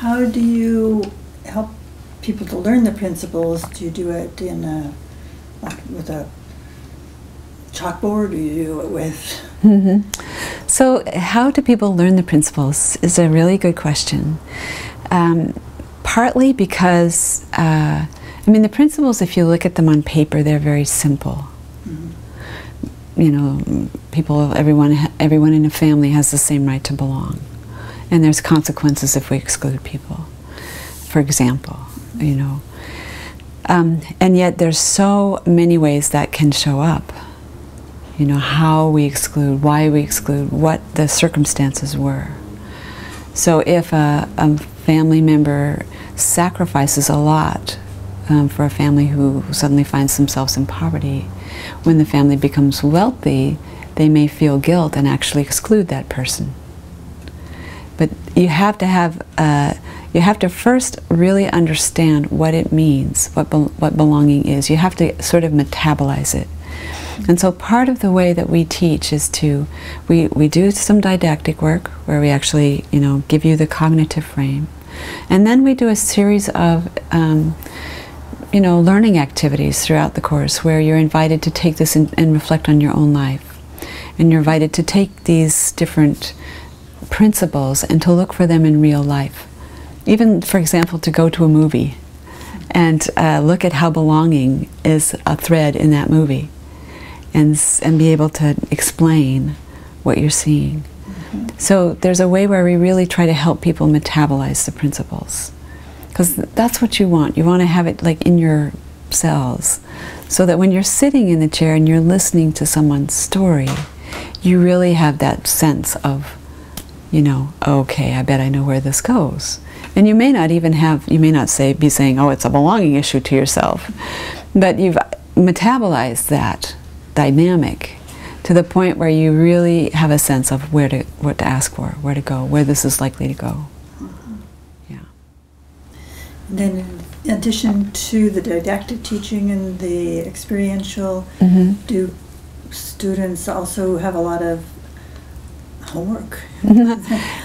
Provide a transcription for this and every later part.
how do you help people to learn the principles? Do you do it in with a chalkboard? Do you do it with? So how do people learn the principles is a really good question. Partly because, I mean, the principles, if you look at them on paper, they're very simple. You know, everyone in a family has the same right to belong. And there's consequences if we exclude people, for example, you know. And yet there's so many ways that can show up. You know, how we exclude, why we exclude, what the circumstances were. So if a family member sacrifices a lot for a family who suddenly finds themselves in poverty, when the family becomes wealthy, they may feel guilt and actually exclude that person. But you have to first really understand what it means, what belonging is. You have to sort of metabolize it. And so part of the way that we teach is we do some didactic work where we actually, you know, give you the cognitive frame. And then we do a series of, you know, learning activities throughout the course where you're invited to take this and reflect on your own life. And you're invited to take these different principles and to look for them in real life. Even, for example, to go to a movie and look at how belonging is a thread in that movie. And be able to explain what you're seeing. So there's a way where we really try to help people metabolize the principles. Because that's what you want. You want to have it like in your cells. So that when you're sitting in the chair and you're listening to someone's story, you really have that sense of, you know, okay, I bet I know where this goes. And you may not even have, you may not be saying, oh, it's a belonging issue to yourself. But you've metabolized that dynamic to the point where you really have a sense of what to ask for, where to go, where this is likely to go. Yeah. And then in addition to the didactic teaching and the experiential, do students also have a lot of homework?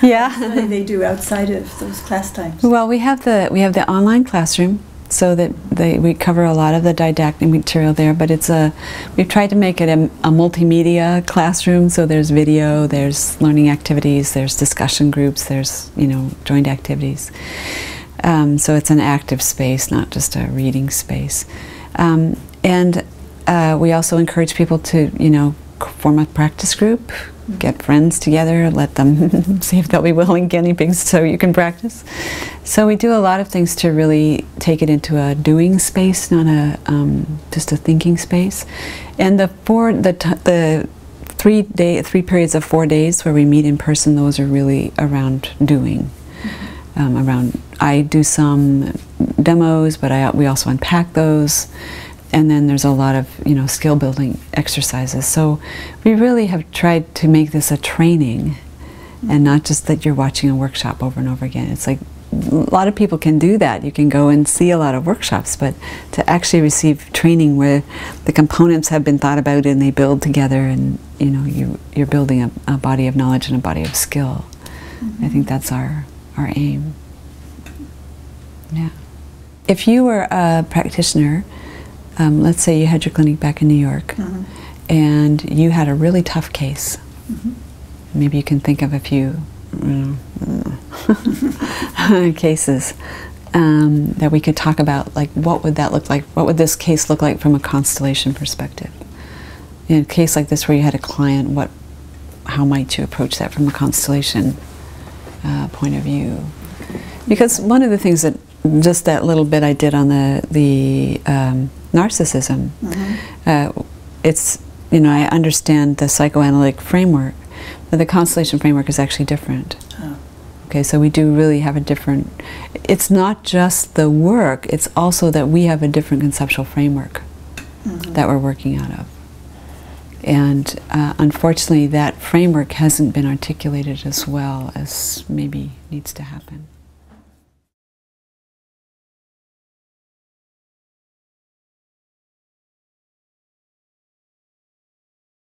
Yeah. They do outside of those class times. Well, we have the online classroom. So that we cover a lot of the didactic material there, but we've tried to make it a multimedia classroom. So there's video, there's learning activities, there's discussion groups, there's, you know, joint activities. So it's an active space, not just a reading space. And we also encourage people to, you know, form a practice group, get friends together, let them see if they'll be willing guinea pigs so you can practice. So we do a lot of things to really take it into a doing space, not just a thinking space. And the three periods of 4 days where we meet in person, those are really around doing. I do some demos, but we also unpack those. And then there's a lot of, you know, skill building exercises. So we really have tried to make this a training and not just that you're watching a workshop over and over again. It's like a lot of people can do that. You can go and see a lot of workshops, but to actually receive training where the components have been thought about and they build together and, you know, you're building a body of knowledge and a body of skill. I think that's our aim. Yeah. If you were a practitioner, let's say you had your clinic back in New York, and you had a really tough case. Maybe you can think of a few cases that we could talk about, like what would that look like? What would this case look like from a constellation perspective? In a case like this where you had a client, how might you approach that from a constellation point of view? Because one of the things that, just that little bit I did on the narcissism, it's, you know, I understand the psychoanalytic framework, but the constellation framework is actually different. Okay, so we do really have a different, it's not just the work, it's also that we have a different conceptual framework that we're working out of. And unfortunately that framework hasn't been articulated as well as maybe needs to happen.